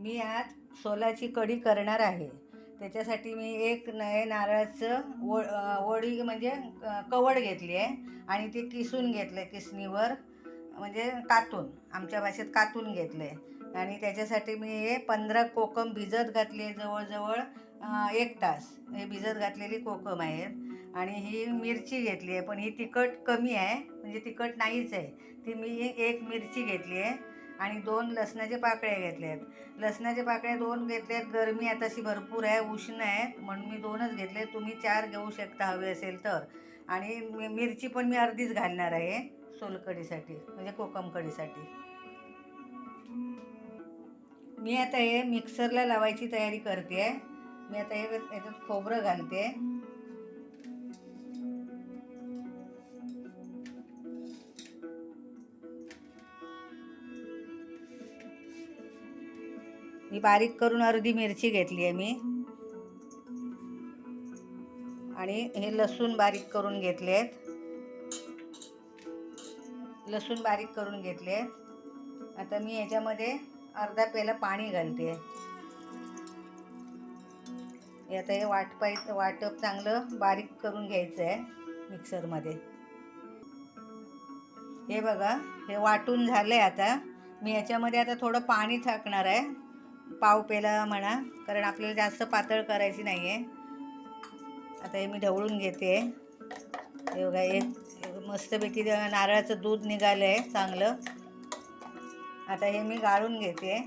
मी आज सोलाची कढी करणार आहे. त्याच्यासाठी मी एक नारळाचं वडी म्हणजे कवड घेतली आहे आणि ते किसून घेतलं आहे किसणीवर, म्हणजे कातून, आमच्या भाषेत कातून घेतलं आहे. आणि त्याच्यासाठी मी हे 15 कोकम भिजत घातली, जवळजवळ 1 तास हे भिजत घातलेली कोकम आहेत. आणि ही मिरची घेतली आहे, पण ही तिखट कमी आहे, म्हणजे तिखट नाहीच आहे ती. मी 1 मिरची घेतली आहे आणि 2 लसणाच्या पाकळ्या घेतल्या आहेत. लसणाच्या पाकळ्या 2 घेतल्या आहेत. गरमी आता अशी भरपूर आहे, उष्ण आहे, म्हणून मी 2च घेतले. तुम्ही 4 घेऊ शकता हवे असेल तर. आणि मिरची पण मी अर्धीच घालणार आहे सोलकढीसाठी, म्हणजे कोकम कढीसाठी. मी आता हे मिक्सरला लावायची तयारी करते आहे. मी आता हे याच्यात खोबरं घालते. ही बारीक करून अर्धी मिरची घेतली आहे मी. आणि हे लसूण बारीक करून घेतले आहेत. लसूण बारीक करून घेतले आहेत. आता मी याच्यामध्ये अर्धा पेला पाणी घालते. आता हे वाटप चांगलं बारीक करून घ्यायचं आहे मिक्सरमध्ये. हे बघा, हे वाटून झालं आहे. आता मी याच्यामध्ये आता थोडं पाणी टाकणार आहे, पाव पेला म्हणा, कारण आपल्याला जास्त पातळ करायची नाही आहे. आता हे मी ढवळून घेते. हे बघा, एक मस्तपैकी नारळाचं दूध निघालं आहे चांगलं. आता हे मी गाळून घेते.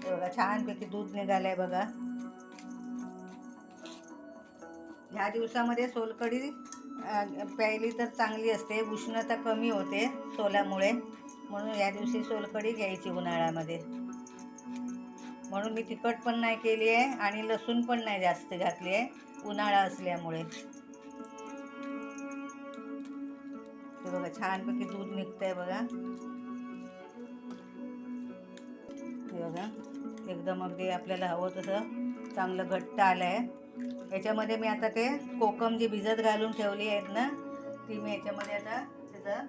बघा, छानपैकी दूध निघालं आहे बघा. ह्या दिवसामध्ये सोलकढी प्यायली तर चांगली असते, उष्णता कमी होते सोल्यामुळे, म्हणून या दिवशी सोलकढी घ्यायची उन्हाळ्यामध्ये. म्हणून मी तिखट पण नाही केली आहे आणि लसूण पण नाही जास्त घातली आहे, उन्हाळा असल्यामुळे. ते बघा, छानपैकी दूध निघतंय बघा. हे बघा, एकदम अगदी आपल्याला हवं तसं चांगलं घट्ट आलं आहे. याच्यामध्ये मी आता ते कोकम जी भिजत घालून ठेवली आहेत ना, ती मी याच्यामध्ये आता त्याचं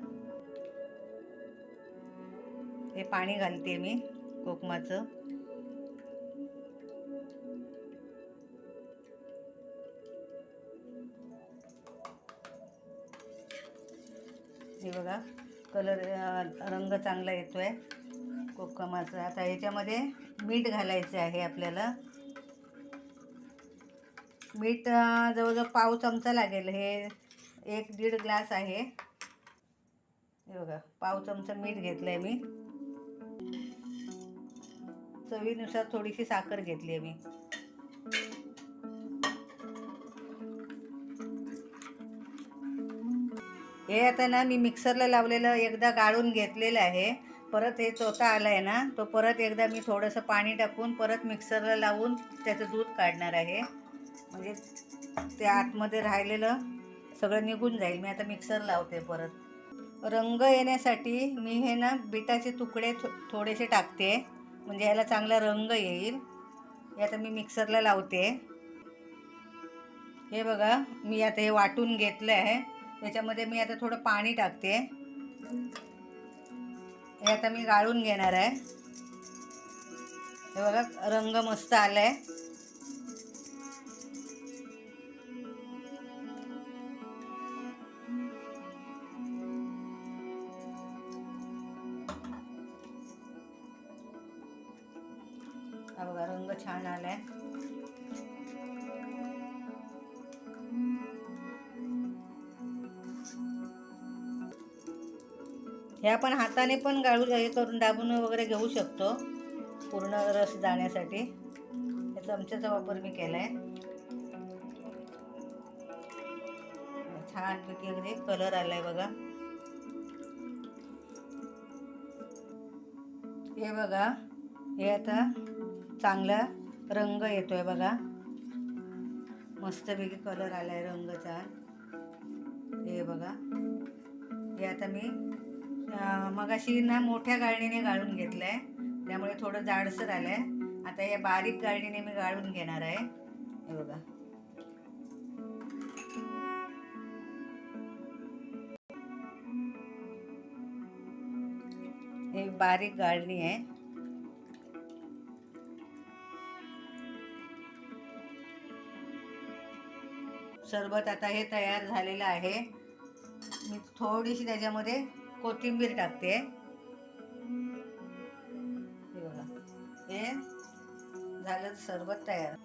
हे पाणी घालते मी कोकमाचं. हे बघा, रंग चांगला येतोय कोकमाचा. आता याच्यामध्ये मीठ घालायचं आहे आपल्याला. मीठ जवळजवळ पाव चमचा लागेल. हे 1-1.5 ग्लास आहे. हे बघा, पाव चमचा मीठ घेतलं आहे मी. चवीनुसार थोडीशी साखर घेतली आहे मी. हे आता ना मी मिक्सरला लावलेलं एकदा गाळून घेतलेलं आहे. परत हे चोथा आला आहे ना, तो परत एकदा मी थोडंसं पाणी टाकून परत मिक्सरला लावून त्याचं दूध काढणार आहे, म्हणजे ते आतमध्ये राहिलेलं सगळं निघून जाईल. मी आता मिक्सर लावते परत. रंग येण्यासाठी मी हे ना बिटाचे तुकडे थोडेसे टाकते, म्हणजे ह्याला चांगला रंग येईल. हे आता मी मिक्सरला लावते. हे बघा, मी आता हे वाटून घेतलं आहे. त्याच्यामध्ये मी आता थोडं पाणी टाकते. हे आता मी गाळून घेणार आहे. हे बघा, रंग मस्त आला आहे. हा बघा, रंग छान आला आहे. हे आपण हाताने पण गाळू हे करून दाबून वगैरे घेऊ शकतो पूर्ण रस जाण्यासाठी. या चमच्याचा वापर मी केला आहे. छानपैकी अगदी कलर आलाय बघा. हे बघा, हे आता चांगला रंग येतोय बघा. मस्तपैकी कलर आलाय, रंग छान. हे बघा, हे आता मी मगाशी ना मोठ्या गाळणीने गाळून घेतलं आहे, त्यामुळे थोडं जाडसर आलं आहे. आता या बारीक गाळणीने मी गाळून घेणार आहे. हे बघा, हे बारीक गाळणी आहे. सरबत आता हे तयार झालेलं आहे. मी थोडीशी त्याच्यामध्ये कोथिंबीर टाकते. हे बघा, हे झालं सरबत तयार.